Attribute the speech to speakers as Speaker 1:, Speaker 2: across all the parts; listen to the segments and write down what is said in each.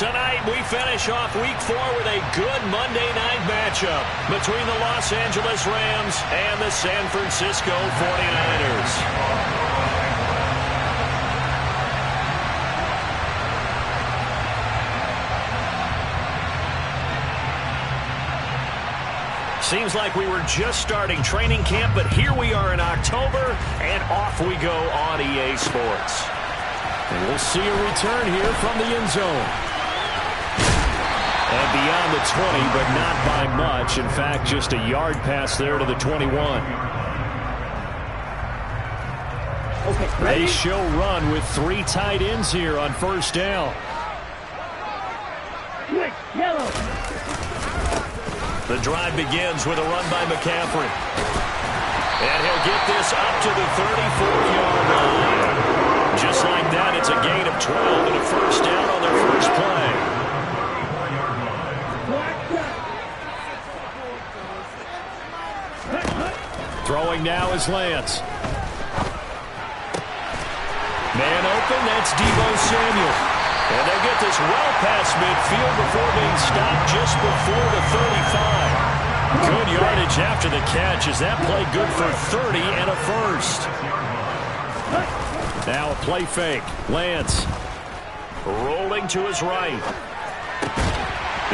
Speaker 1: Tonight, we finish off Week 4 with a good Monday night matchup between the Los Angeles Rams and the San Francisco 49ers. Seems like we were just starting training camp, but here we are in October, and off we go on EA Sports.
Speaker 2: And we'll see a return here from the end zone. And beyond the 20, but not by much. In fact, just a yard pass there to the 21.
Speaker 3: Okay,
Speaker 2: they show run with 3 tight ends here on first down.
Speaker 3: Quick, yellow.
Speaker 1: The drive begins with a run by McCaffrey. And he'll get this up to the 34-yard line. Just like that, it's a gain of 12 and a first down on their first play.
Speaker 2: Throwing now is Lance. Man open, that's Deebo Samuel.
Speaker 1: And they get this well past midfield before being stopped just before the 35.
Speaker 2: Good yardage after the catch. Is that play good for 30 and a first? Now a play fake. Lance.
Speaker 1: Rolling to his right.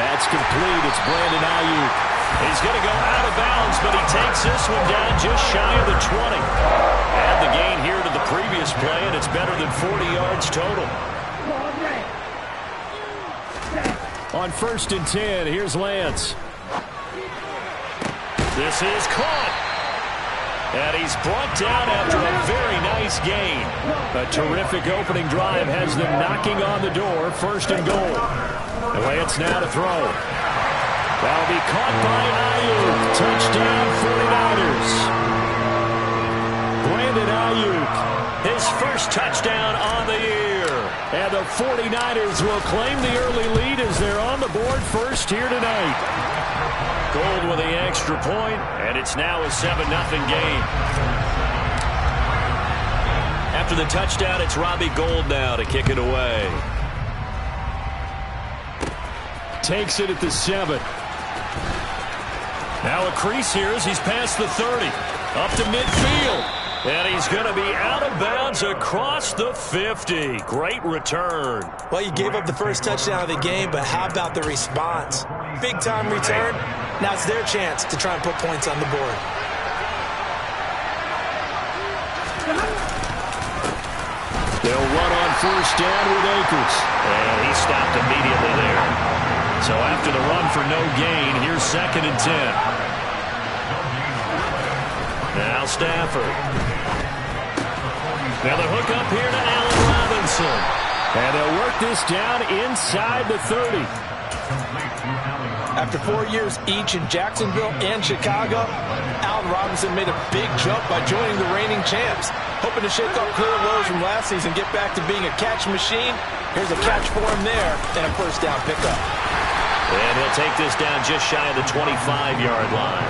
Speaker 2: That's complete. It's Brandon Ayuk.
Speaker 1: He's going to go out of bounds, but he takes this one down just shy of the 20. Add the gain here to the previous play, and it's better than 40 yards total.
Speaker 2: On 1st and 10, here's Lance.
Speaker 1: This is caught. And he's brought down after a very nice gain.
Speaker 2: A terrific opening drive has them knocking on the door. 1st and goal. And Lance now to throw. That'll be caught by Ayuk. Touchdown 49ers. Brandon Ayuk.
Speaker 1: His first touchdown on the year.
Speaker 2: And the 49ers will claim the early lead as they're on the board first here tonight.
Speaker 1: Gold with the extra point, and it's now a 7-0 game. After the touchdown, it's Robbie Gould now to kick it away.
Speaker 2: Takes it at the 7. Now a crease here as he's past the 30. Up to midfield.
Speaker 1: And he's going to be out of bounds across the 50. Great return.
Speaker 4: Well, you gave up the first touchdown of the game, but how about the response? Big-time return. Now it's their chance to try and put points on the board.
Speaker 2: They'll run on first down with Akers.
Speaker 1: And he stopped immediately there. So after the run for no gain, here's 2nd and 10. Now Stafford. Now the hook up here to Allen Robinson.
Speaker 2: And they'll work this down inside the 30.
Speaker 4: After 4 years each in Jacksonville and Chicago, Allen Robinson made a big jump by joining the reigning champs. Hoping to shake off career lows from last season, get back to being a catch machine. Here's a catch for him there and a first down pickup.
Speaker 1: And he'll take this down just shy of the 25-yard line.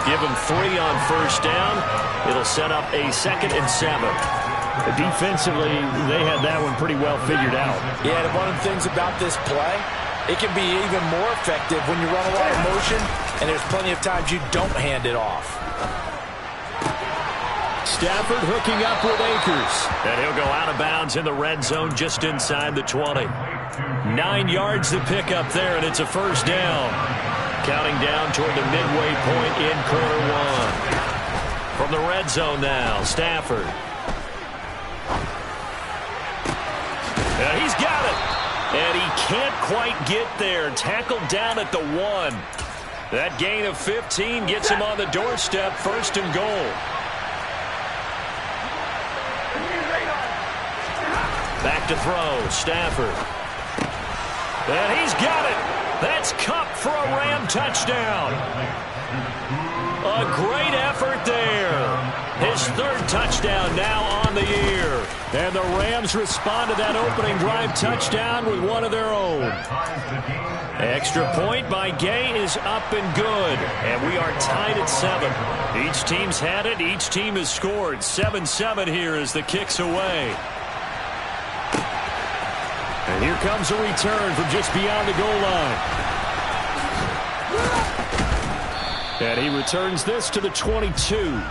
Speaker 1: Give him 3 on first down. It'll set up a 2nd and 7.
Speaker 2: Defensively, they had that one pretty well figured out.
Speaker 4: Yeah, and one of the things about this play, it can be even more effective when you run a lot of motion, and there's plenty of times you don't hand it off.
Speaker 2: Stafford hooking up with Akers.
Speaker 1: And he'll go out of bounds in the red zone just inside the 20. 9 yards to pick up there, and it's a first down. Counting down toward the midway point in quarter 1. From the red zone now, Stafford. And he's got it. And he can't quite get there. Tackled down at the 1. That gain of 15 gets him on the doorstep, 1st and goal. Back to throw, Stafford. And he's got it. That's Kupp for a Ram touchdown. A great effort there. His 3rd touchdown now on the year.
Speaker 2: And the Rams respond to that opening drive touchdown with one of their own.
Speaker 1: Extra point by Gay is up and good. And we are tied at 7. Each team's had it. Each team has scored. 7-7 here as the kick's away.
Speaker 2: And Here comes a return from just beyond the goal line. And he returns this to the 22.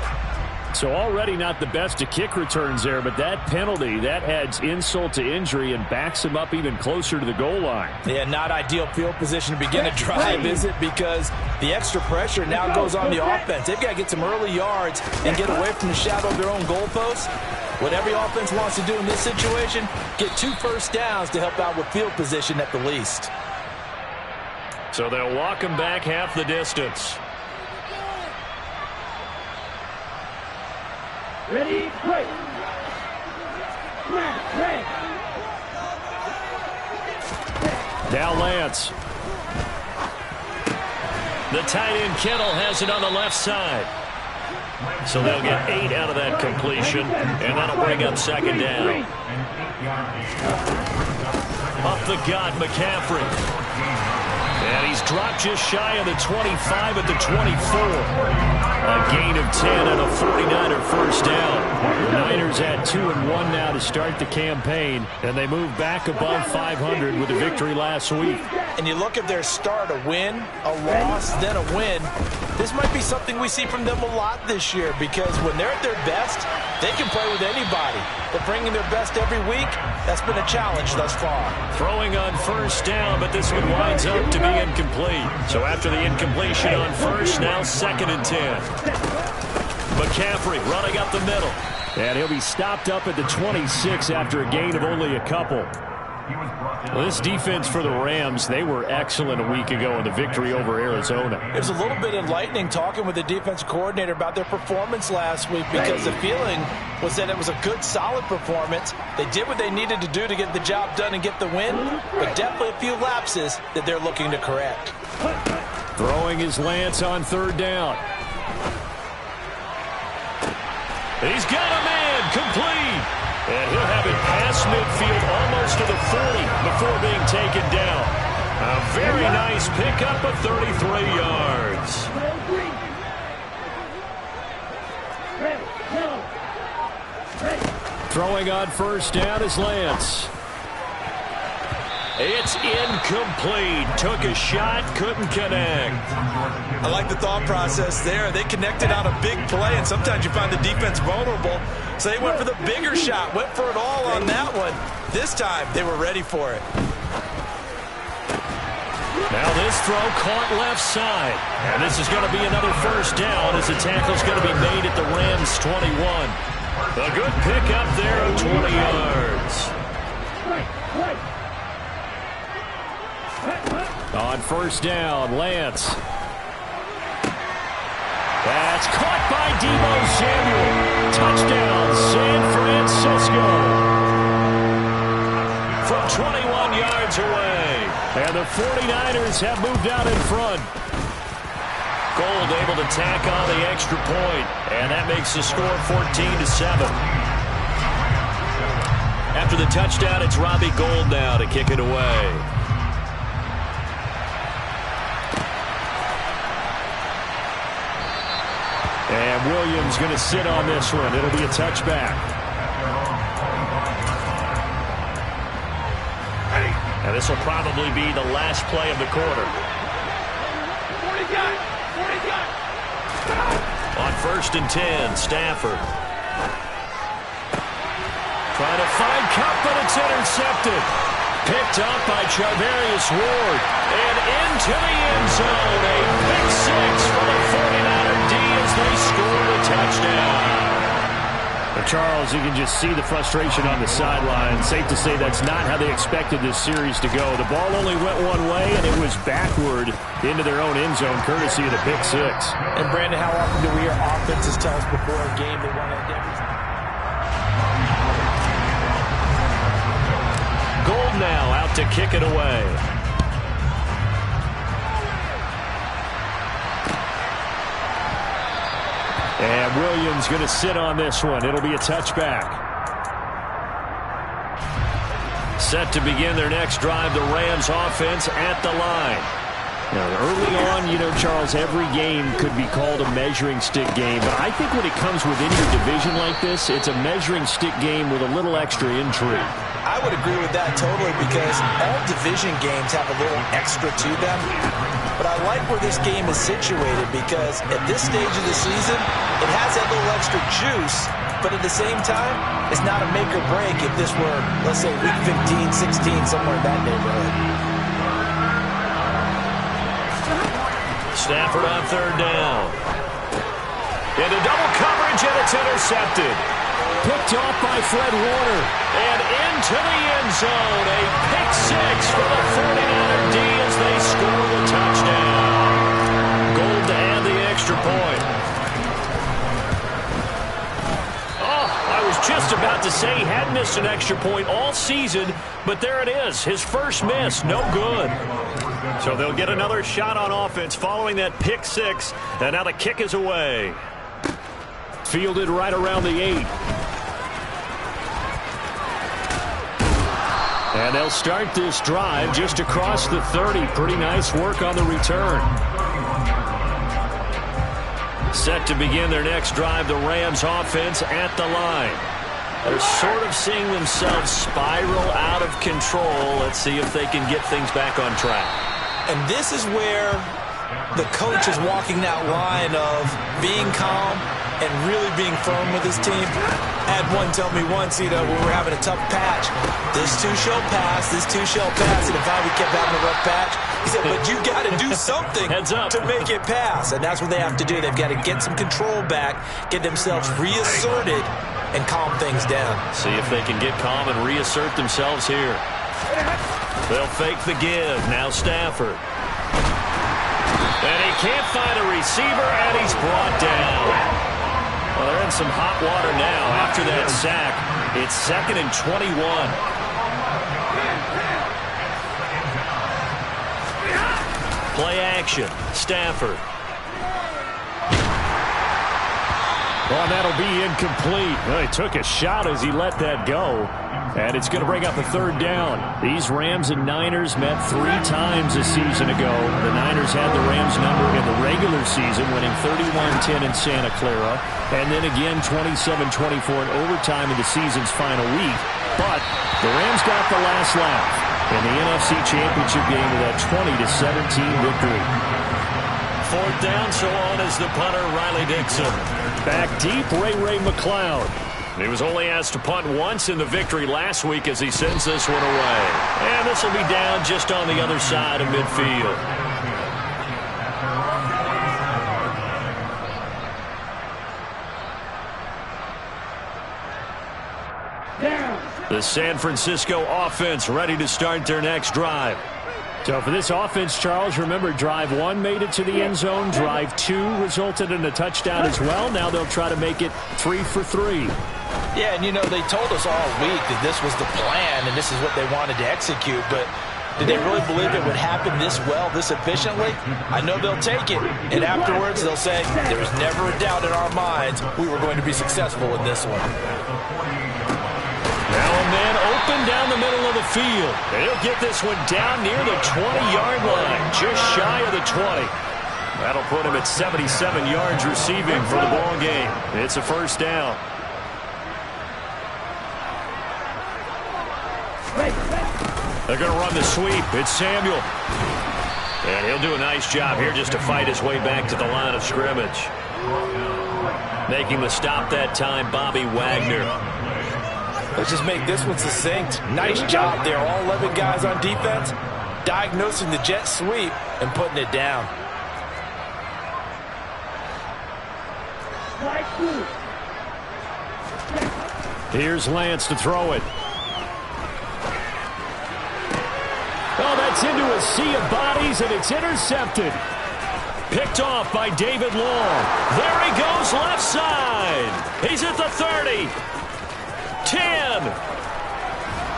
Speaker 2: So already not the best of kick returns there, but that penalty, that adds insult to injury and backs him up even closer to the goal line.
Speaker 4: Yeah, not ideal field position to begin a drive, is it? Because the extra pressure now goes on the offense. They've got to get some early yards and get away from the shadow of their own goalposts. What every offense wants to do in this situation, get 2 first downs to help out with field position at the least.
Speaker 1: So they'll walk him back half the distance.
Speaker 3: Ready, play. Smash, red.
Speaker 2: Now Lance.
Speaker 1: The tight end Kittle has it on the left side. So they'll get 8 out of that completion, and that'll bring up second down. Up the gut, McCaffrey. And he's dropped just shy of the 25 at the 24. A gain of 10 and a 49er first down. The Niners at 2-1 now to start the campaign, and they move back above 500 with a victory last week.
Speaker 4: And you look at their start, a win, a loss, then a win. This might be something we see from them a lot this year, because when they're at their best, they can play with anybody. But bringing their best every week, that's been a challenge thus far.
Speaker 1: Throwing on first down, but this one winds up to be incomplete. So after the incompletion on first, now 2nd and 10. McCaffrey running up the middle.
Speaker 2: And he'll be stopped up at the 26 after a gain of only a couple. Well, this defense for the Rams, they were excellent a week ago in the victory over Arizona.
Speaker 4: There's a little bit enlightening talking with the defensive coordinator about their performance last week, because the feeling was that it was a good, solid performance. They did what they needed to do to get the job done and get the win, but definitely a few lapses that they're looking to correct.
Speaker 2: Throwing his Lance on 3rd down.
Speaker 1: He's got a man, complete. And he'll have it past midfield almost to the 40 before being taken down. A very nice pickup of 33 yards.
Speaker 2: Throwing on first down is Lance.
Speaker 1: It's incomplete. Took a shot, couldn't connect.
Speaker 4: I like the thought process there. They connected on a big play, and sometimes you find the defense vulnerable. So they went for the bigger shot, went for it all on that one. This time, they were ready for it.
Speaker 1: Now this throw caught left side. And this is going to be another first down as the tackle's going to be made at the Rams' 21. A good pickup there of 20 yards.
Speaker 2: On first down, Lance. That's caught by Deebo Samuel. Touchdown, San Francisco.
Speaker 1: From 21 yards away.
Speaker 2: And the 49ers have moved out in front.
Speaker 1: Gold able to tack on the extra point, and that makes the score 14-7. After the touchdown, it's Robbie Gould now to kick it away.
Speaker 2: And Williams going to sit on this one. It'll be a touchback.
Speaker 1: And this will probably be the last play of the quarter. On 1st and 10, Stafford. Trying to find Cup, but it's intercepted. Picked up by Charvarius Ward. And into the end zone. A big 6 for the 49er D as they score the touchdown.
Speaker 2: Well, Charles, you can just see the frustration on the sideline. Safe to say that's not how they expected this series to go. The ball only went one way, and it was backward into their own end zone, courtesy of the pick 6.
Speaker 4: And, Brandon, how often do we hear offenses tell us before a game they want to everything?
Speaker 1: Gold now out to kick it away.
Speaker 2: And Williams going to sit on this one. It'll be a touchback.
Speaker 1: Set to begin their next drive, the Rams offense at the line.
Speaker 2: Now, early on, Charles, every game could be called a measuring stick game. But I think when it comes within your division like this, it's a measuring stick game with a little extra intrigue.
Speaker 4: I would agree with that totally because all division games have a little extra to them. But I like where this game is situated because at this stage of the season, it has that little extra juice. But at the same time, it's not a make or break if this were, let's say, week 15, 16, somewhere in that neighborhood.
Speaker 1: Stafford on third down. Into double coverage, and it's intercepted.
Speaker 2: Picked off by Fred Warner.
Speaker 1: And into the end zone. A pick six for the 49er D as they score the touchdown. Gold to add the extra point. Oh, I was just about to say he hadn't missed an extra point all season, but there it is. His first miss, no good. So they'll get another shot on offense following that pick six, and now the kick is away.
Speaker 2: Fielded right around the 8. And they'll start this drive just across the 30. Pretty nice work on the return.
Speaker 1: Set to begin their next drive, the Rams offense at the line. They're sort of seeing themselves spiral out of control. Let's see if they can get things back on track.
Speaker 4: And this is where the coach is walking that line of being calm and really being firm with his team. I had one tell me once, when we were having a tough patch, this too shall pass, this too shall pass. And if we kept having a rough patch, he said, but you got to do something to make it pass. And that's what they have to do. They've got to get some control back, get themselves reasserted, and calm things down.
Speaker 1: See if they can get calm and reassert themselves here. They'll fake the give. Now Stafford. And he can't find a receiver, and he's brought down. Well, they're in some hot water now after that sack. It's 2nd and 21. Play action. Stafford.
Speaker 2: Well, that'll be incomplete. Well, he took a shot as he let that go. And it's going to bring up a third down. These Rams and Niners met 3 times a season ago. The Niners had the Rams number in the regular season, winning 31-10 in Santa Clara. And then again 27-24 in overtime in the season's final week. But the Rams got the last laugh in the NFC Championship game with that 20-17 victory.
Speaker 1: 4th down, so on is the punter, Riley Dixon.
Speaker 2: Back deep, Ray McLeod.
Speaker 1: He was only asked to punt once in the victory last week as he sends this one away. And this will be down just on the other side of midfield. The San Francisco offense ready to start their next drive.
Speaker 2: So for this offense, Charles, remember, drive 1 made it to the end zone. Drive 2 resulted in a touchdown as well. Now they'll try to make it 3 for 3.
Speaker 4: Yeah, and they told us all week that this was the plan and this is what they wanted to execute, but did they really believe it would happen this well, this efficiently? I know they'll take it, and afterwards they'll say, there was never a doubt in our minds we were going to be successful in this one.
Speaker 1: Now a man open down the middle of the field. They'll get this one down near the 20-yard line, just shy of the 20. That'll put him at 77 yards receiving for the ball game. It's a first down. They're going to run the sweep. It's Samuel. And he'll do a nice job here just to fight his way back to the line of scrimmage. Making the stop that time, Bobby Wagner.
Speaker 4: Let's just make this one succinct. Nice job there. All 11 guys on defense diagnosing the jet sweep and putting it down.
Speaker 2: Here's Lance to throw it. Oh, that's into a sea of bodies, and it's intercepted.
Speaker 1: Picked off by David Long. There he goes left side. He's at the 30. 10.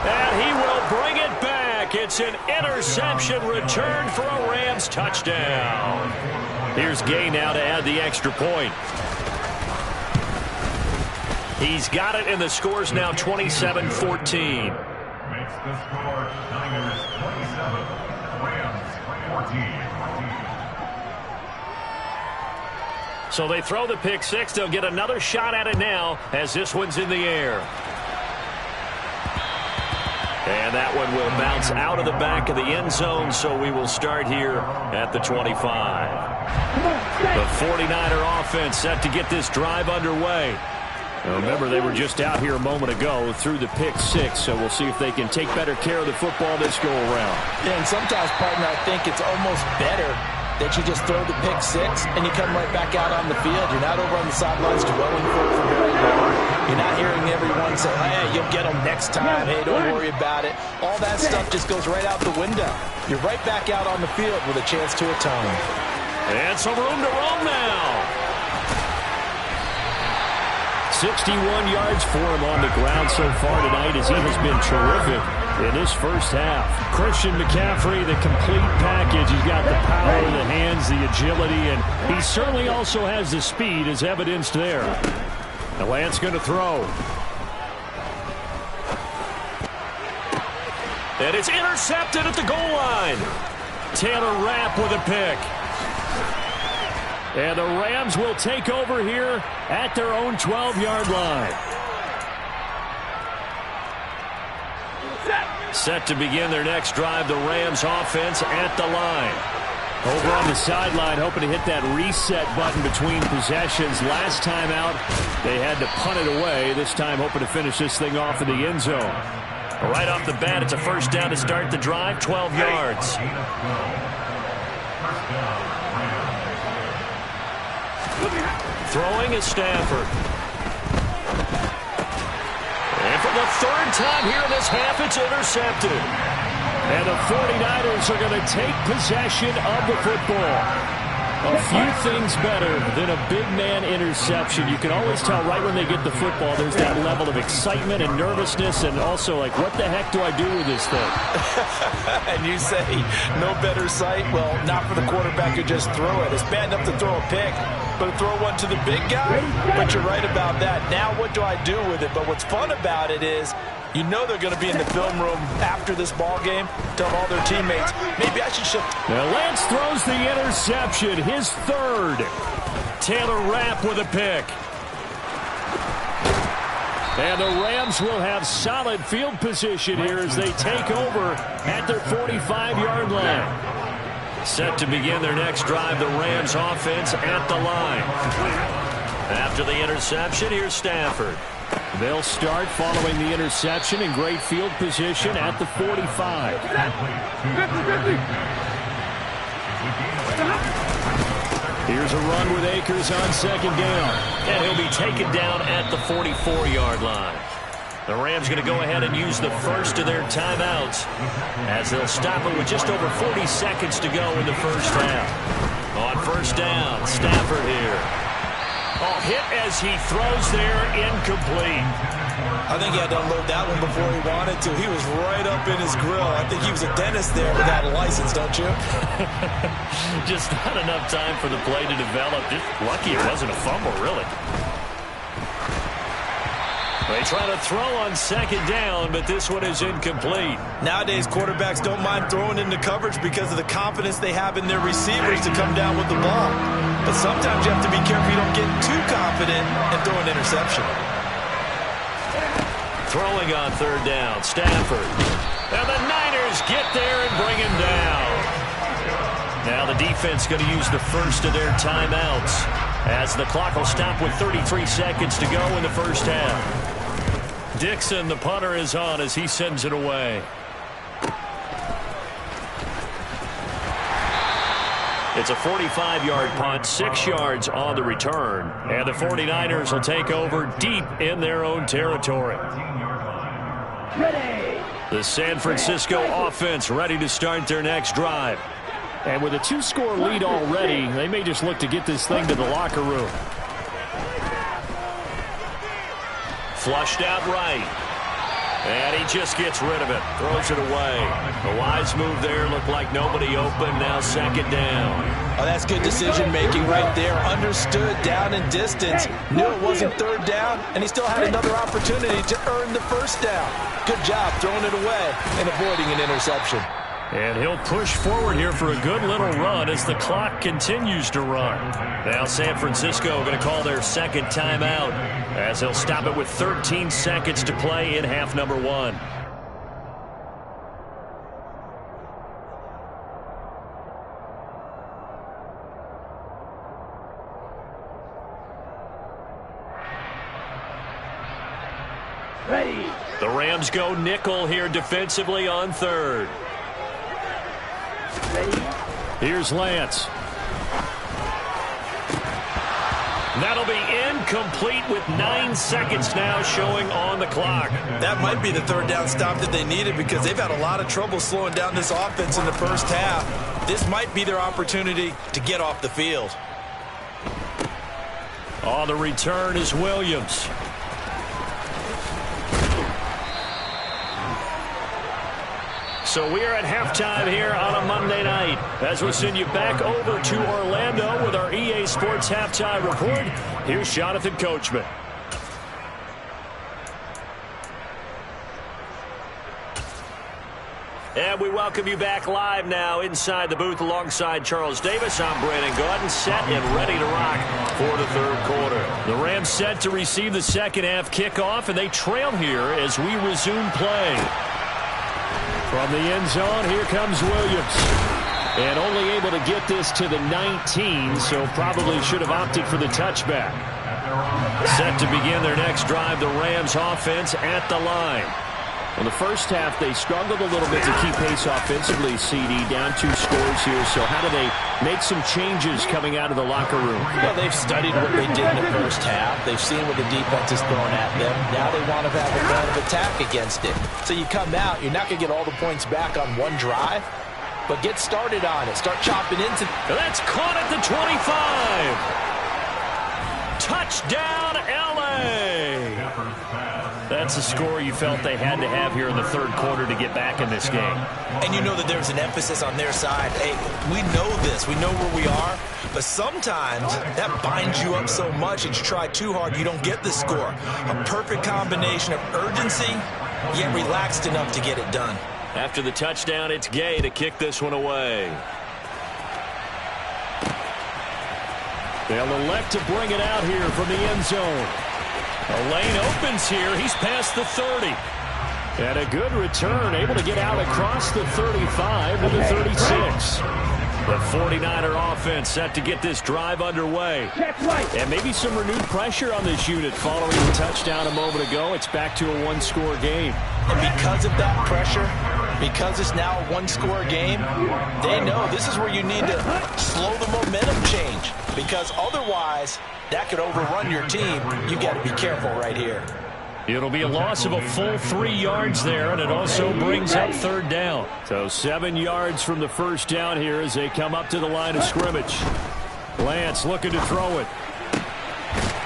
Speaker 1: And he will bring it back. It's an interception return for a Rams touchdown. Here's Gay now to add the extra point. He's got it, and the score's now 27-14.
Speaker 5: Makes the score Niners 27, Rams 14.
Speaker 1: So they throw the pick six. They'll get another shot at it now as this one's in the air. And that one will bounce out of the back of the end zone, so we will start here at the 25. The 49er offense set to get this drive underway. Now remember, they were just out here a moment ago through the pick six, so we'll see if they can take better care of the football this go-around.
Speaker 4: Yeah, and sometimes, partner, I think it's almost better that you just throw the pick six and you come right back out on the field. You're not over on the sidelines dwelling for very long. You're not hearing everyone say, hey, you'll get them next time. Hey, don't worry about it. All that stuff just goes right out the window. You're right back out on the field with a chance to atone.
Speaker 1: And some room to roam now. 61 yards for him on the ground so far tonight as he has been terrific in this first half. Christian McCaffrey, the complete package. He's got the power, the hands, the agility, and he certainly also has the speed as evidenced there. Now Lance going to throw. And it's intercepted at the goal line. Taylor Rapp with a pick. And the Rams will take over here at their own 12-yard line. Set to begin their next drive, the Rams offense at the line. Over on the sideline, hoping to hit that reset button between possessions. Last time out, they had to punt it away. This time, hoping to finish this thing off in the end zone. Right off the bat, it's a first down to start the drive, 12 yards. Throwing is Stafford. And for the third time here in this half, it's intercepted. And the 49ers are going to take possession of the football. A few things better than a big man interception. You can always tell right when they get the football, there's that level of excitement and nervousness, and also like, what the heck do I do with this thing?
Speaker 4: And you say, no better sight? Well, not for the quarterback who just threw it. It's bad enough to throw a pick, but to throw one to the big guy? But you're right about that. Now what do I do with it? But what's fun about it is, you know they're going to be in the film room after this ball game, tell all their teammates, maybe I should shift.
Speaker 1: Now Lance throws the interception, his third. Taylor Rapp with a pick. And the Rams will have solid field position here as they take over at their 45-yard line. Set to begin their next drive, the Rams offense at the line. After the interception, here's Stafford. They'll start following the interception in great field position at the 45. Here's a run with Akers on second down. And he'll be taken down at the 44-yard line. The Rams going to go ahead and use the first of their timeouts as they'll stop it with just over 40 seconds to go in the first half. On first down, Stafford here. Oh, hit as he throws there, incomplete.
Speaker 4: I think he had to unload that one before he wanted to. He was right up in his grill. I think he was a dentist there without a license, don't you?
Speaker 1: Just not enough time for the play to develop. Just lucky it wasn't a fumble, really. They try to throw on second down, but this one is incomplete.
Speaker 4: Nowadays, quarterbacks don't mind throwing into coverage because of the confidence they have in their receivers to come down with the ball. But sometimes you have to be careful you don't get too confident and throw an interception.
Speaker 1: Throwing on third down, Stafford. And the Niners get there and bring him down. Now the defense going to use the first of their timeouts as the clock will stop with 33 seconds to go in the first half. Dixon, the punter, is on as he sends it away. It's a 45-yard punt, 6 yards on the return. And the 49ers will take over deep in their own territory. The San Francisco offense ready to start their next drive. And with a 2-score lead already, they may just look to get this thing to the locker room. Flushed out right. And he just gets rid of it. Throws it away. A wise move there. Looked like nobody open. Now second down.
Speaker 4: Oh, that's good decision-making right there. Understood down and distance. Knew it wasn't third down, and he still had another opportunity to earn the first down. Good job throwing it away and avoiding an interception.
Speaker 1: And he'll push forward here for a good little run as the clock continues to run. Now San Francisco going to call their second timeout as they'll stop it with 13 seconds to play in half number 1.
Speaker 3: Ready.
Speaker 1: The Rams go nickel here defensively on third.
Speaker 3: Ready.
Speaker 1: Here's Lance. That'll be incomplete with 9 seconds now showing on the clock.
Speaker 4: That might be the third down stop that they needed because they've had a lot of trouble slowing down this offense in the first half. This might be their opportunity to get off the field.
Speaker 1: On the return is Williams. So we are at halftime here on a Monday night as we send you back over to Orlando with our EA Sports Halftime Report. Here's Jonathan Coachman. And we welcome you back live now inside the booth alongside Charles Davis. I'm Brandon Gaudin, set and ready to rock for the third quarter. The Rams set to receive the second half kickoff, and they trail here as we resume play. From the end zone, here comes Williams. And only able to get this to the 19, so probably should have opted for the touchback. Set to begin their next drive, the Rams offense at the line. In the first half, they struggled a little bit to keep pace offensively, CD, down 2 scores here. So how do they make some changes coming out of the locker room?
Speaker 4: Well, they've studied what they did in the first half. They've seen what the defense is throwing at them. Now they want to have a plan of attack against it. So you come out, you're not going to get all the points back on one drive, but get started on it. Start chopping into.
Speaker 1: That's caught at the 25. Touchdown, L.A. That's a score you felt they had to have here in the third quarter to get back in this game.
Speaker 4: And you know that there's an emphasis on their side. Hey, we know this. We know where we are. But sometimes that binds you up so much that you try too hard, you don't get the score. A perfect combination of urgency, yet relaxed enough to get it done.
Speaker 1: After the touchdown, it's Gay to kick this one away. They'll elect to bring it out here from the end zone. A lane opens here. He's past the 30. And a good return, able to get out across the 35 to the 36. The 49er offense set to get this drive underway. And maybe some renewed pressure on this unit following the touchdown a moment ago. It's back to a one-score game.
Speaker 4: And because of that pressure, because it's now a one-score game, they know this is where you need to slow the momentum change. Because otherwise, that could overrun your team. You've got to be careful right here.
Speaker 1: It'll be a loss of a full 3 yards there, and it also brings up third down. So 7 yards from the first down here as they come up to the line of scrimmage. Lance looking to throw it.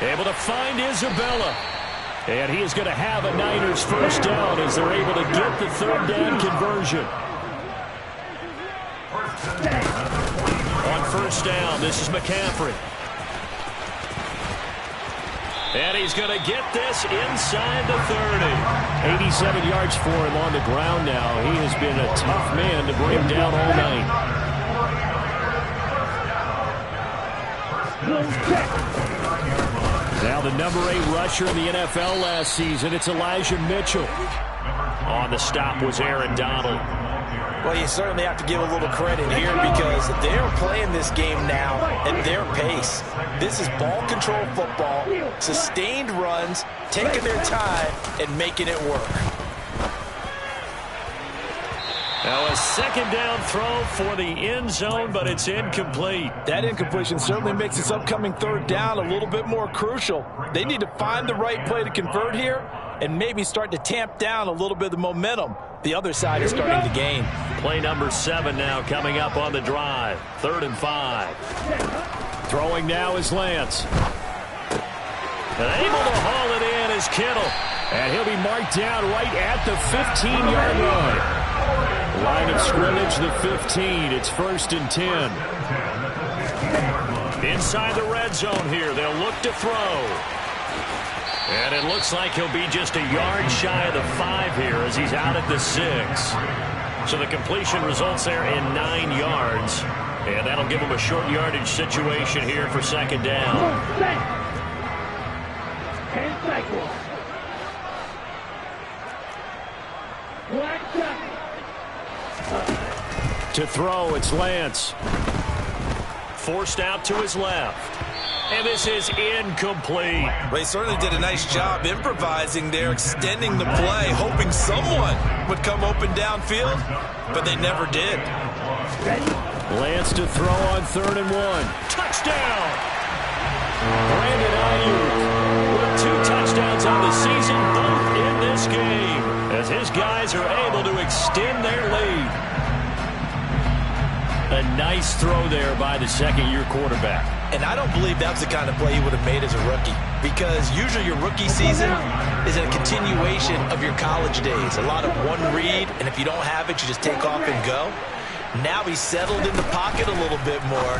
Speaker 1: Able to find Isabella. And he is going to have a Niners first down as they're able to get the third down conversion. On first down, this is McCaffrey. And he's going to get this inside the 30.
Speaker 2: 87 yards for him on the ground now. He has been a tough man to bring down all night. Now the number 8 rusher in the NFL last season, it's Elijah Mitchell.
Speaker 1: On the stop was Aaron Donald.
Speaker 4: Well, you certainly have to give a little credit here because they're playing this game now at their pace. This is ball control football, sustained runs, taking their time and making it work.
Speaker 1: Now a second down throw for the end zone, but it's incomplete.
Speaker 4: That incompletion certainly makes this upcoming third down a little bit more crucial. They need to find the right play to convert here and maybe start to tamp down a little bit of the momentum the other side is starting to gain.
Speaker 1: Play number 7 now coming up on the drive. 3rd and 5.
Speaker 2: Throwing now is Lance.
Speaker 1: And able to haul it in is Kittle.
Speaker 2: And he'll be marked down right at the 15-yard line. Line of scrimmage, the 15. It's 1st and 10.
Speaker 1: Inside the red zone here. They'll look to throw. And it looks like he'll be just a yard shy of the 5 here as he's out at the 6. So the completion results there in 9 yards. And that'll give them a short yardage situation here for second down.
Speaker 3: 10 cycles.
Speaker 2: To throw, it's Lance.
Speaker 1: Forced out to his left. And this is incomplete.
Speaker 4: They certainly did a nice job improvising there, extending the play, hoping someone would come open downfield, but they never did.
Speaker 2: Lance to throw on 3rd and 1.
Speaker 1: Touchdown! Brandon Ayuk with 2 touchdowns on the season, both in this game, as his guys are able to extend their lead. A nice throw there by the second-year quarterback.
Speaker 4: And I don't believe that's the kind of play he would have made as a rookie, because usually your rookie season is a continuation of your college days. A lot of one read, and if you don't have it, you just take off and go. Now he's settled in the pocket a little bit more,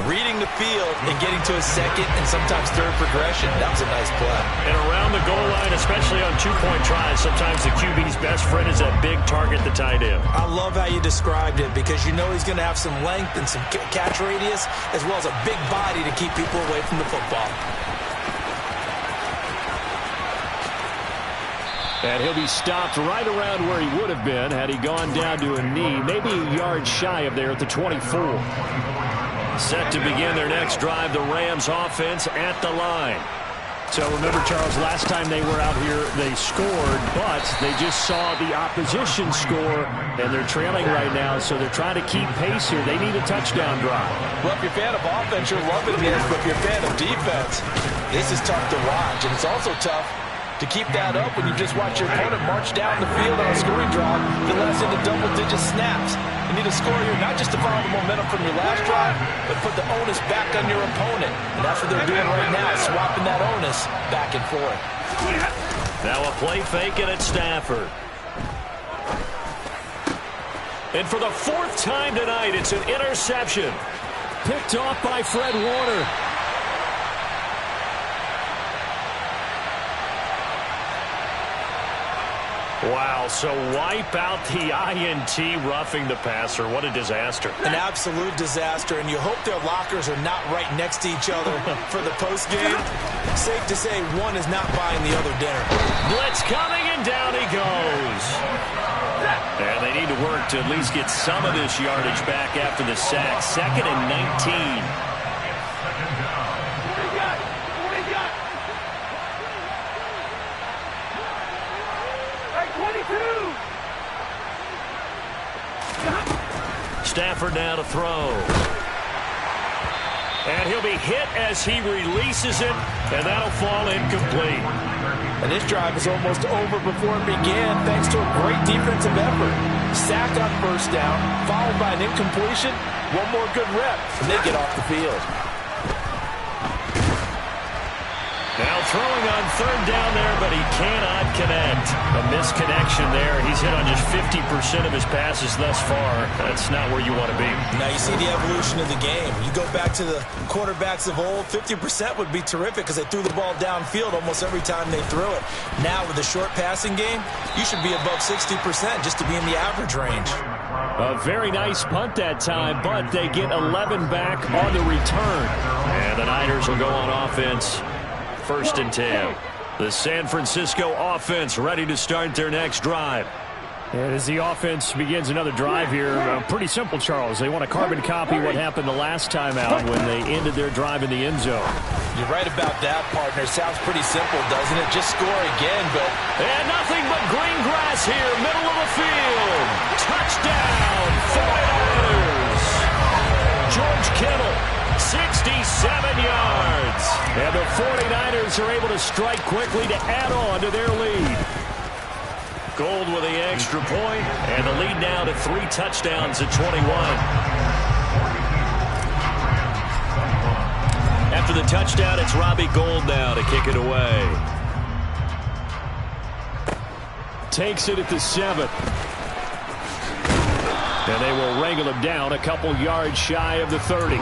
Speaker 4: reading the field and getting to his second and sometimes third progression. That was a nice play.
Speaker 1: And around the goal line, especially on 2-point tries, sometimes the QB's best friend is that big target, the tight end.
Speaker 4: I love how you described it, because you know he's going to have some length and some catch radius, as well as a big body to keep people away from the football.
Speaker 2: And he'll be stopped right around where he would have been had he gone down to a knee, maybe a yard shy of there at the 24.
Speaker 1: Set to begin their next drive, the Rams offense at the line.
Speaker 2: So remember, Charles, last time they were out here, they scored, but they just saw the opposition score, and they're trailing right now, so they're trying to keep pace here. They need a touchdown drive.
Speaker 4: Well, if you're a fan of offense, you're loving this, but if you're a fan of defense, this is tough to watch, and it's also tough to keep that up when you just watch your opponent march down the field on a scoring drive that lasts into double-digit snaps. You need a score here, not just to follow the momentum from your last drive, but put the onus back on your opponent. And that's what they're doing right now, swapping that onus back and forth.
Speaker 1: Now a play fake, and it's Stafford. And for the 4th time tonight, it's an interception.
Speaker 2: Picked off by Fred Warner.
Speaker 1: Wow, so wipe out the INT roughing the passer. What a disaster.
Speaker 4: An absolute disaster, and you hope their lockers are not right next to each other for the postgame. Safe to say one is not buying the other dinner.
Speaker 1: Blitz coming, and down he goes. And they need to work to at least get some of this yardage back after the sack. 2nd and 19. Stafford now to throw. And he'll be hit as he releases it, and that'll fall incomplete.
Speaker 4: And this drive is almost over before it began, thanks to a great defensive effort. Sack on 1st down, followed by an incompletion. One more good rep, and they get off the field.
Speaker 1: Now throwing on 3rd down there, but he cannot connect. A misconnection there. He's hit on just 50% of his passes thus far. That's not where you want to be.
Speaker 4: Now you see the evolution of the game. You go back to the quarterbacks of old, 50% would be terrific because they threw the ball downfield almost every time they threw it. Now with the short passing game, you should be above 60% just to be in the average range.
Speaker 2: A very nice punt that time, but they get 11 back on the return.
Speaker 1: And the Niners will go on offense. 1st and 10. The San Francisco offense ready to start their next drive.
Speaker 2: And as the offense begins another drive here, pretty simple, Charles. They want to carbon copy what happened the last time out when they ended their drive in the end zone.
Speaker 4: You're right about that, partner. Sounds pretty simple, doesn't it? Just score again, but...
Speaker 1: And nothing but green grass here, middle of the field. Touchdown, 49ers. George Kittle, 67 yards.
Speaker 2: And the 49ers are able to strike quickly to add on to their lead.
Speaker 1: Gold with the extra point, and the lead now to 3 touchdowns at 21. After the touchdown, it's Robbie Gould now to kick it away.
Speaker 2: Takes it at the 7. And they will wrangle him down a couple yards shy of the 30.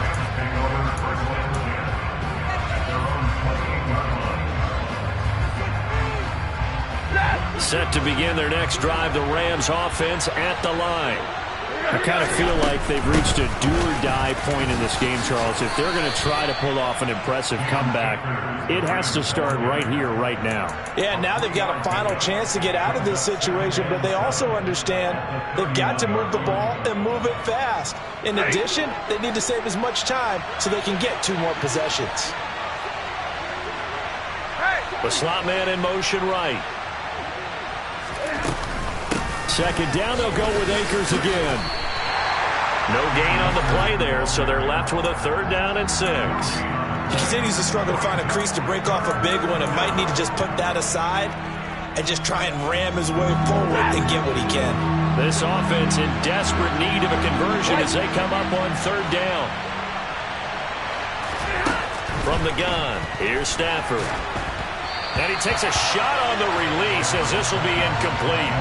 Speaker 1: Set to begin their next drive, the Rams offense at the line.
Speaker 2: I kind of feel like they've reached a do-or-die point in this game, Charles. If they're going to try to pull off an impressive comeback, it has to start right here, right now.
Speaker 4: Yeah, now they've got a final chance to get out of this situation, but they also understand they've got to move the ball and move it fast. In addition, they need to save as much time so they can get 2 more possessions.
Speaker 1: The slot man in motion right.
Speaker 2: Second down, they'll go with Akers again.
Speaker 1: No gain on the play there, so they're left with a 3rd down and 6.
Speaker 4: He continues to struggle to find a crease to break off a big one and might need to just put that aside and just try and ram his way forward and get what he can.
Speaker 1: This offense in desperate need of a conversion as they come up on 3rd down. From the gun, here's Stafford. And he takes a shot on the release as this will be incomplete.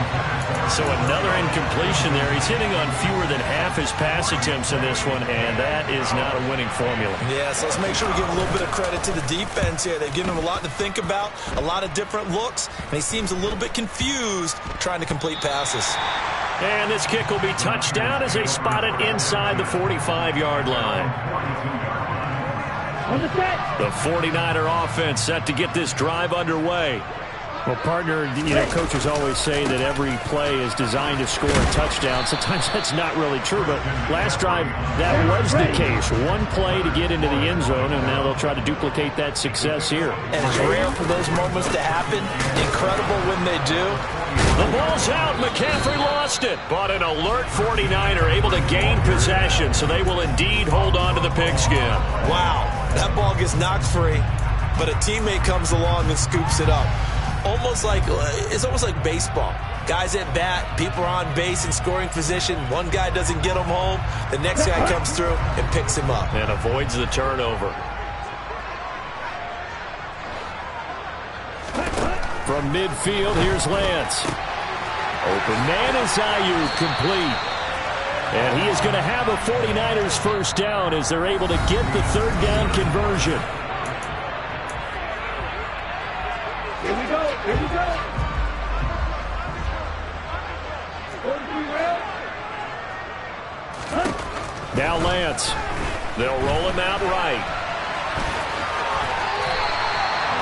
Speaker 1: So another incompletion there. He's hitting on fewer than half his pass attempts in this one, and that is not a winning formula.
Speaker 4: Yeah, so let's make sure we give a little bit of credit to the defense here. They've given him a lot to think about, a lot of different looks, and he seems a little bit confused trying to complete passes.
Speaker 1: And this kick will be touchdown as they spot it inside the 45-yard line. The 49er offense set to get this drive underway.
Speaker 2: Well, partner, coaches always say that every play is designed to score a touchdown. Sometimes that's not really true, but last drive, that was the case. One play to get into the end zone, and now they'll try to duplicate that success here.
Speaker 4: And it's rare for those moments to happen. Incredible when they do.
Speaker 1: The ball's out. McCaffrey lost it, but an alert 49er able to gain possession, so they will indeed hold on to the pigskin.
Speaker 4: Wow, that ball gets knocked free, but a teammate comes along and scoops it up. It's almost like baseball. Guys at bat, people are on base in scoring position. One guy doesn't get him home. The next guy comes through and picks him up.
Speaker 1: And avoids the turnover.
Speaker 2: From midfield, here's Lance. Open man is Ayuk, complete. And he is going to have a 49ers first down as they're able to get the 3rd down conversion.
Speaker 3: Here we go.
Speaker 2: Now Lance.
Speaker 1: They'll roll him out right.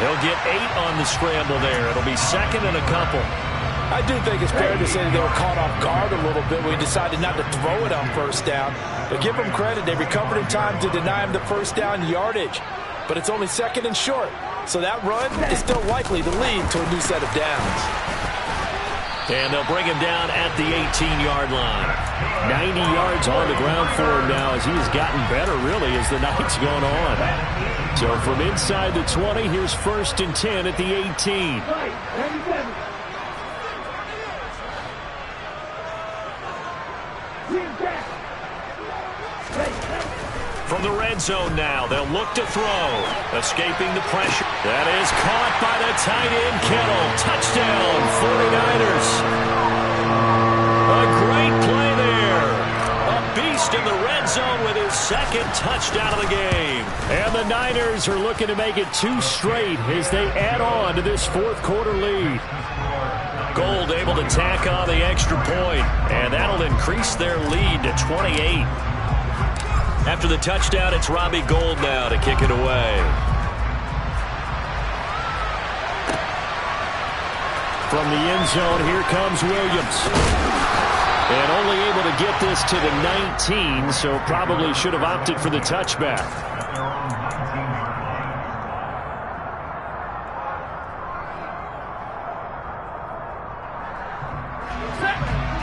Speaker 1: He'll get 8 on the scramble there. It'll be 2nd and a couple.
Speaker 4: I do think it's fair to say that they were caught off guard a little bit when he decided not to throw it on 1st down. But give them credit. They recovered in time to deny him the 1st down yardage. But it's only 2nd and short. So that run is still likely to lead to a new set of downs.
Speaker 1: And they'll bring him down at the 18-yard line.
Speaker 2: 90 yards on the ground for him now as he has gotten better, really, as the night's gone on. So from inside the 20, here's 1st and 10 at the 18.
Speaker 1: From the red zone now, they'll look to throw. Escaping the pressure. That is caught by the tight end, Kittle. Touchdown, 49ers. A great play there. A beast in the red zone with his 2nd touchdown of the game.
Speaker 2: And the Niners are looking to make it 2 straight as they add on to this 4th quarter lead.
Speaker 1: Gold able to tack on the extra point, and that'll increase their lead to 28. After the touchdown, it's Robbie Gould now to kick it away.
Speaker 2: From the end zone, here comes Williams. And only able to get this to the 19, so probably should have opted for the touchback.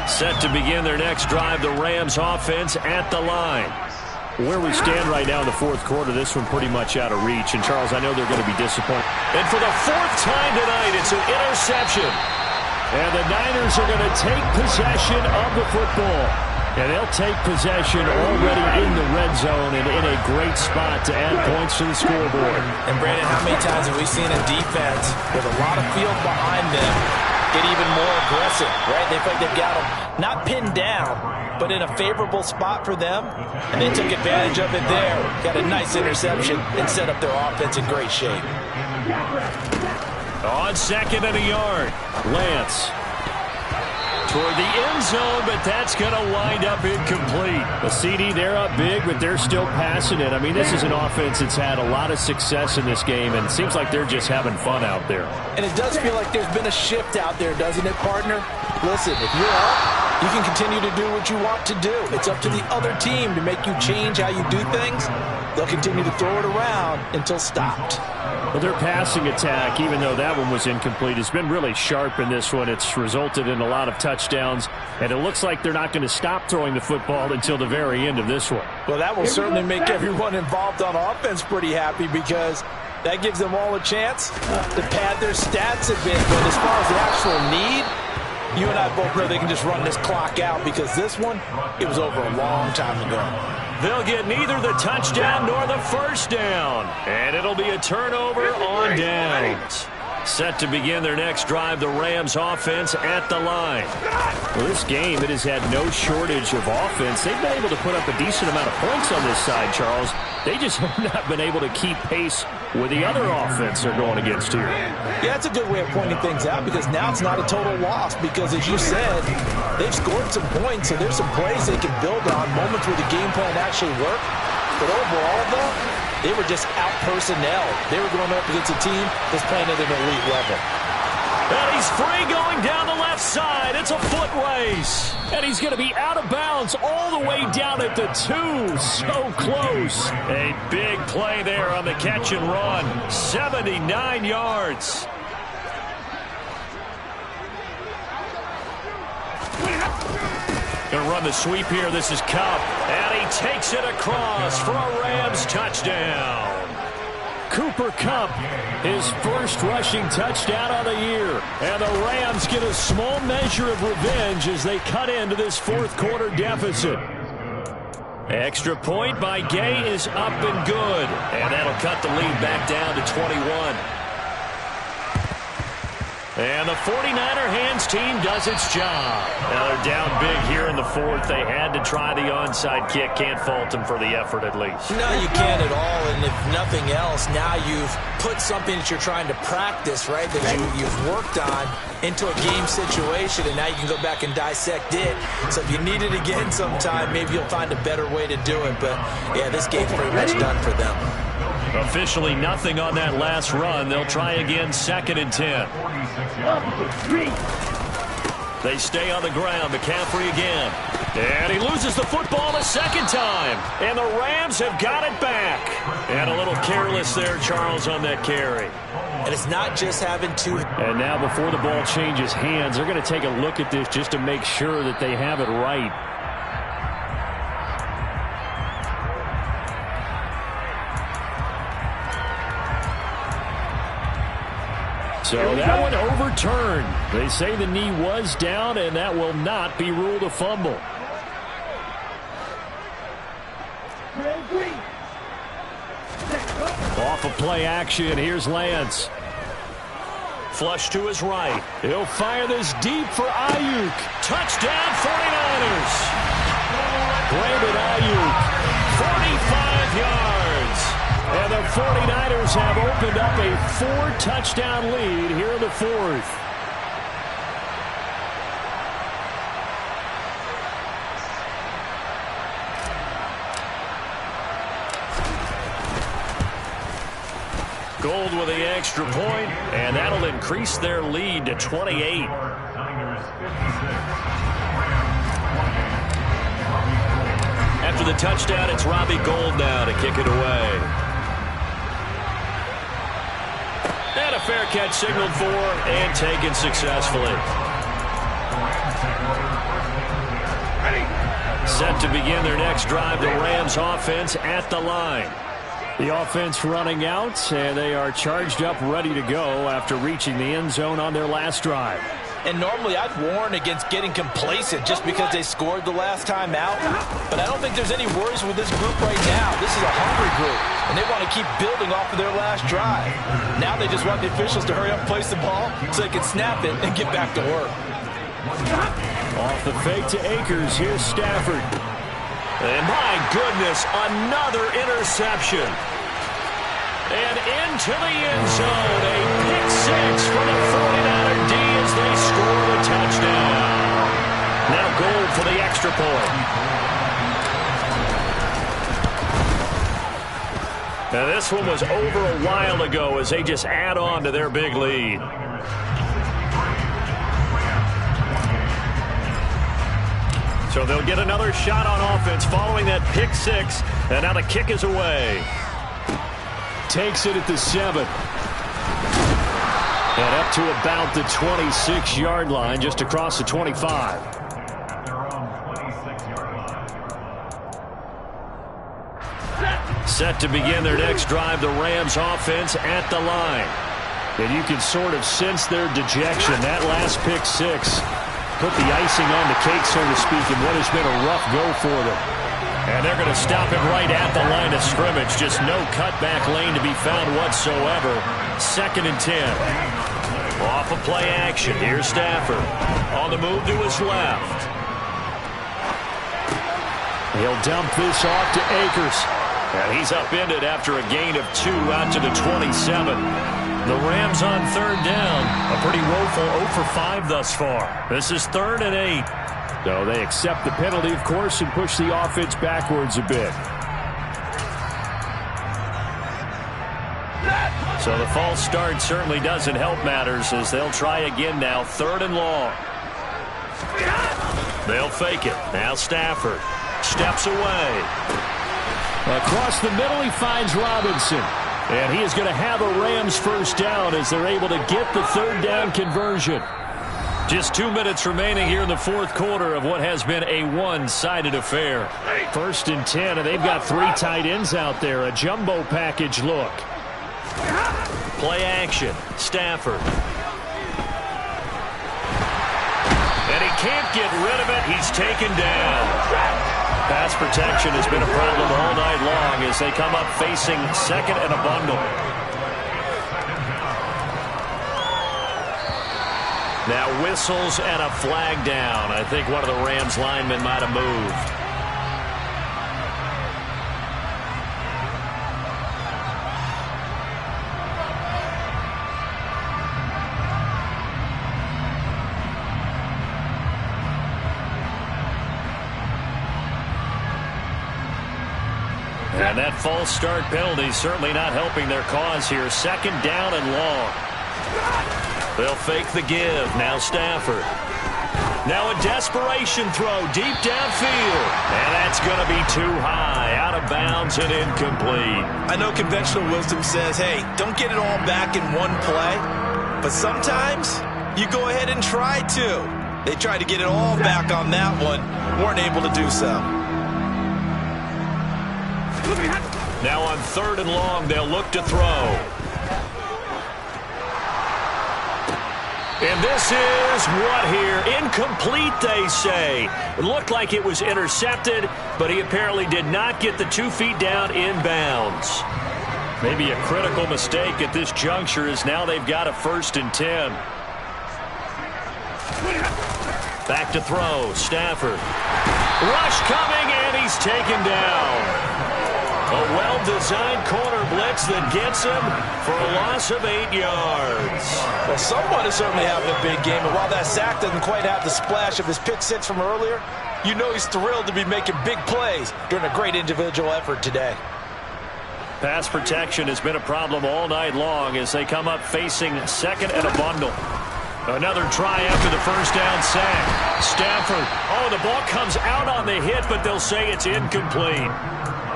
Speaker 1: Set to begin their next drive, the Rams offense at the line.
Speaker 2: Where we stand right now in the 4th quarter, this one pretty much out of reach. And, Charles, I know they're going to be disappointed.
Speaker 1: And for the 4th time tonight, it's an interception.
Speaker 2: And the Niners are going to take possession of the football. And they'll take possession already in the red zone and in a great spot to add points to the scoreboard.
Speaker 4: And, Brandon, how many times have we seen a defense with a lot of field behind them get even more aggressive, right? They feel like they've got them not pinned down, but in a favorable spot for them, and they took advantage of it there. Got a nice interception and set up their offense in great shape.
Speaker 1: On 2nd and a yard. Lance. Toward the end zone, but that's going to wind up incomplete.
Speaker 2: The CD, they're up big, but they're still passing it. I mean, this is an offense that's had a lot of success in this game, and it seems like they're just having fun out there.
Speaker 4: And it does feel like there's been a shift out there, doesn't it, partner? Listen, if you're up, you can continue to do what you want to do. It's up to the other team to make you change how you do things. They'll continue to throw it around until stopped.
Speaker 2: Well, their passing attack, even though that one was incomplete, has been really sharp in this one. It's resulted in a lot of touchdowns, and it looks like they're not going to stop throwing the football until the very end of this one.
Speaker 4: Well, that will certainly make everyone involved on offense pretty happy because that gives them all a chance to pad their stats a bit. But as far as the actual need, you and I both know they can just run this clock out because this one, it was over a long time ago.
Speaker 1: They'll get neither the touchdown nor the first down. And it'll be a turnover on downs. Set to begin their next drive, the Rams offense at the line.
Speaker 2: Well, this game, it has had no shortage of offense. They've been able to put up a decent amount of points on this side, Charles. They just have not been able to keep pace with the other offense they're going against here.
Speaker 4: Yeah, that's a good way of pointing things out because now it's not a total loss because, as you said, they've scored some points, so there's some plays they can build on, moments where the game plan actually worked. But overall, though, they were just out personnel. They were going up against a team that's playing at an elite level.
Speaker 1: And he's free going down the left side. It's a foot race.
Speaker 2: And he's going to be out of bounds all the way down at the 2. So close.
Speaker 1: A big play there on the catch and run. 79 yards. Going to run the sweep here. This is Kupp. And he takes it across for a Rams touchdown.
Speaker 2: Cooper Kupp, his first rushing touchdown of the year. And the Rams get a small measure of revenge as they cut into this fourth quarter deficit.
Speaker 1: Extra point by Gay is up and good. And that'll cut the lead back down to 21. And the 49er hands team does its job. Now they're down big here in the fourth. They had to try the onside kick. Can't fault them for the effort at least.
Speaker 4: No, you can't at all. And if nothing else, now you've put something that you're trying to practice, right, that you've worked on into a game situation, and now you can go back and dissect it. So if you need it again sometime, maybe you'll find a better way to do it. But, yeah, this game's pretty much done for them.
Speaker 1: Officially nothing on that last run. They'll try again, 2nd and 10. They stay on the ground. McCaffrey again. And he loses the football a second time. And the Rams have got it back. And a little careless there, Charles, on that carry.
Speaker 4: And it's not just having two.
Speaker 2: And now before the ball changes hands, they're going to take a look at this just to make sure that they have it right. So that one overturned. They say the knee was down, and that will not be ruled a fumble. Off of play action, here's Lance.
Speaker 1: Flush to his right.
Speaker 2: He'll fire this deep for Ayuk.
Speaker 1: Touchdown 49ers.
Speaker 2: Brandon Ayuk,
Speaker 1: 45 yards.
Speaker 2: And the 49ers have opened up a 4-touchdown lead here in the fourth.
Speaker 1: Gold with the extra point, and that'll increase their lead to 28. After the touchdown, it's Robbie Gould now to kick it away. And a fair catch signaled for and taken successfully. Set to begin their next drive, the Rams offense at the line.
Speaker 2: The offense running out, and they are charged up, ready to go after reaching the end zone on their last drive.
Speaker 4: And normally I'd warn against getting complacent just because they scored the last time out. But I don't think there's any worries with this group right now. This is a hungry group, and they want to keep building off of their last drive. Now they just want the officials to hurry up and place the ball so they can snap it and get back to work.
Speaker 2: Off the fake to Akers, here's Stafford.
Speaker 1: And my goodness, another interception. And into the end zone, a pick for the 49er D as they score the touchdown. Now goal for the extra point. Now this one was over a while ago as they just add on to their big lead. So they'll get another shot on offense following that pick six. And now the kick is away.
Speaker 2: Takes it at the 7. And up to about the 26-yard line, just across the 25. Set to begin their next drive, the Rams offense at the line. And you can sort of sense their dejection. That last pick six put the icing on the cake, so to speak, in what has been a rough go for them.
Speaker 1: And they're going to stop him right at the line of scrimmage. Just no cutback lane to be found whatsoever. 2nd and 10. Off of play action. Here's Stafford. On the move to his left.
Speaker 2: He'll dump this off to Akers.
Speaker 1: And he's upended after a gain of 2 out to the 27. The Rams on 3rd down. A pretty woeful 0 for 5 thus far. This is 3rd and 8.
Speaker 2: So they accept the penalty, of course, and push the offense backwards a bit.
Speaker 1: So the false start certainly doesn't help matters as they'll try again now. 3rd and long. They'll fake it. Now Stafford steps away.
Speaker 2: Across the middle, he finds Robinson. And he is going to have a Rams first down as they're able to get the 3rd down conversion.
Speaker 1: Just 2 minutes remaining here in the 4th quarter of what has been a one-sided affair.
Speaker 2: 1st and 10, and they've got 3 tight ends out there. A jumbo package look.
Speaker 1: Play action. Stafford. And he can't get rid of it. He's taken down. Pass protection has been a problem all night long as they come up facing 2nd and a bundle. Now whistles and a flag down. I think one of the Rams linemen might have moved. And that false start penalty certainly not helping their cause here. 2nd down and long. They'll fake the give. Now Stafford. Now a desperation throw deep downfield. And that's going to be too high. Out of bounds and incomplete.
Speaker 4: I know conventional wisdom says, hey, don't get it all back in one play. But sometimes you go ahead and try to. They tried to get it all back on that one. Weren't able to do so.
Speaker 1: Now on 3rd and long, they'll look to throw. And this is what here? Incomplete, they say. It looked like it was intercepted, but he apparently did not get the 2 feet down inbounds. Maybe a critical mistake at this juncture as now they've got a 1st and 10. Back to throw. Stafford. Rush coming, and he's taken down. A well-designed corner blitz that gets him for a loss of 8 yards.
Speaker 4: Well, someone is certainly having a big game, and while that sack doesn't quite have the splash of his pick six from earlier, you know he's thrilled to be making big plays during a great individual effort today.
Speaker 1: Pass protection has been a problem all night long as they come up facing 2nd and a bundle. Another try after the 1st down sack. Stafford. Oh, the ball comes out on the hit, but they'll say it's incomplete.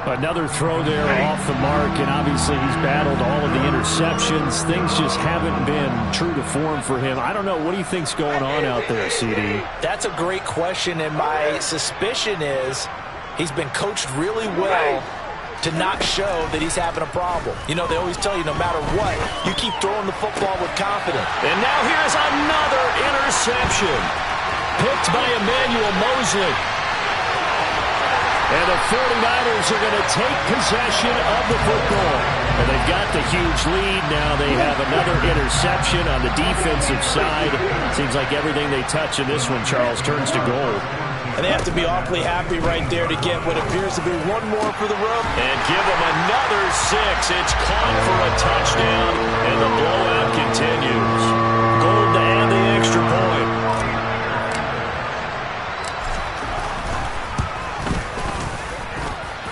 Speaker 2: Another throw there off the mark, and obviously he's battled all of the interceptions. Things just haven't been true to form for him. I don't know. What do you think's going on out there, CD?
Speaker 4: That's a great question, and my suspicion is he's been coached really well to not show that he's having a problem. You know, they always tell you no matter what, you keep throwing the football with confidence.
Speaker 1: And now here's another interception. Picked by Emmanuel Mosley.
Speaker 2: And the 49ers are going to take possession of the football. And they've got the huge lead. Now they have another interception on the defensive side. Seems like everything they touch in this one, Charles, turns to gold.
Speaker 4: And they have to be awfully happy right there to get what appears to be one more for the road.
Speaker 1: And give them another 6. It's caught for a touchdown, and the blowout continues. Gold to add the extra point.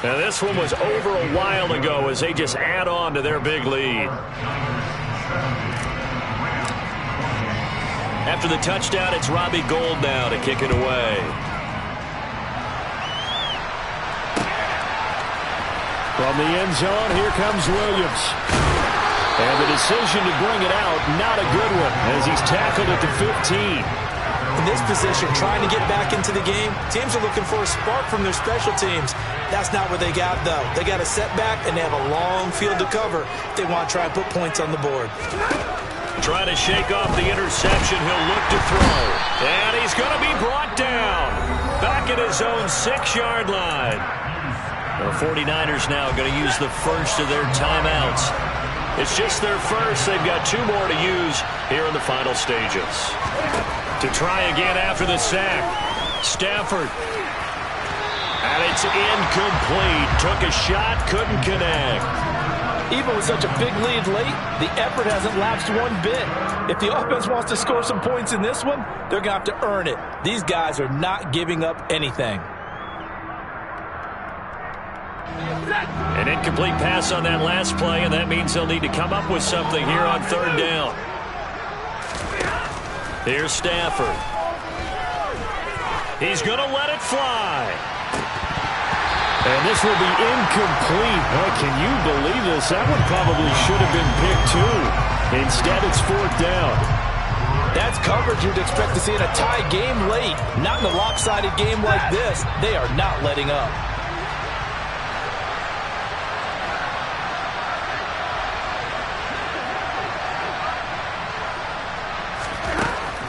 Speaker 1: Now this one was over a while ago as they just add on to their big lead. After the touchdown, it's Robbie Gould now to kick it away.
Speaker 2: From the end zone, here comes Williams. And the decision to bring it out, not a good one, as he's tackled at the 15.
Speaker 4: In this position, trying to get back into the game, teams are looking for a spark from their special teams. That's not what they got, though. They got a setback, and they have a long field to cover if they want to try and put points on the board.
Speaker 1: Trying to shake off the interception, he'll look to throw. And he's going to be brought down. Back at his own 6-yard line. The 49ers now going to use the first of their timeouts. It's just their first. They've got 2 more to use here in the final stages. To try again after the sack. Stafford. And it's incomplete. Took a shot, couldn't connect.
Speaker 4: Even with such a big lead late, the effort hasn't lapsed one bit. If the offense wants to score some points in this one, they're going to have to earn it. These guys are not giving up anything.
Speaker 1: An incomplete pass on that last play, and that means they'll need to come up with something here on 3rd down. Here's Stafford. He's going to let it fly.
Speaker 2: And this will be incomplete. Oh, can you believe this? That one probably should have been picked too. Instead, it's 4th down.
Speaker 4: That's coverage you'd expect to see in a tie game late. Not in a lopsided game like this. They are not letting up.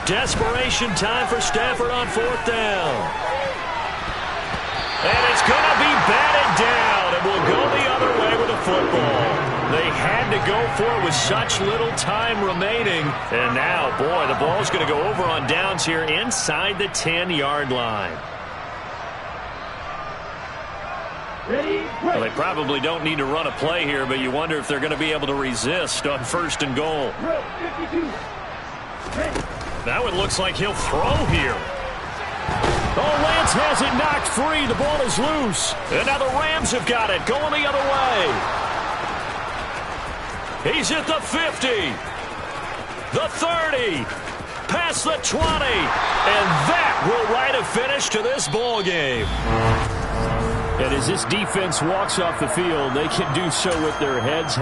Speaker 1: Desperation time for Stafford on 4th down. And it's going to be batted down, and will go the other way with the football. They had to go for it with such little time remaining. And now, boy, the ball's going to go over on downs here inside the 10-yard line. Well, they probably don't need to run a play here, but you wonder if they're going to be able to resist on 1st and goal. Now it looks like he'll throw here.
Speaker 2: Oh, Lance has it knocked free. The ball is loose.
Speaker 1: And now the Rams have got it, going the other way. He's at the 50. The 30. Past the 20. And that will write a finish to this ball game.
Speaker 2: And as this defense walks off the field, they can do so with their heads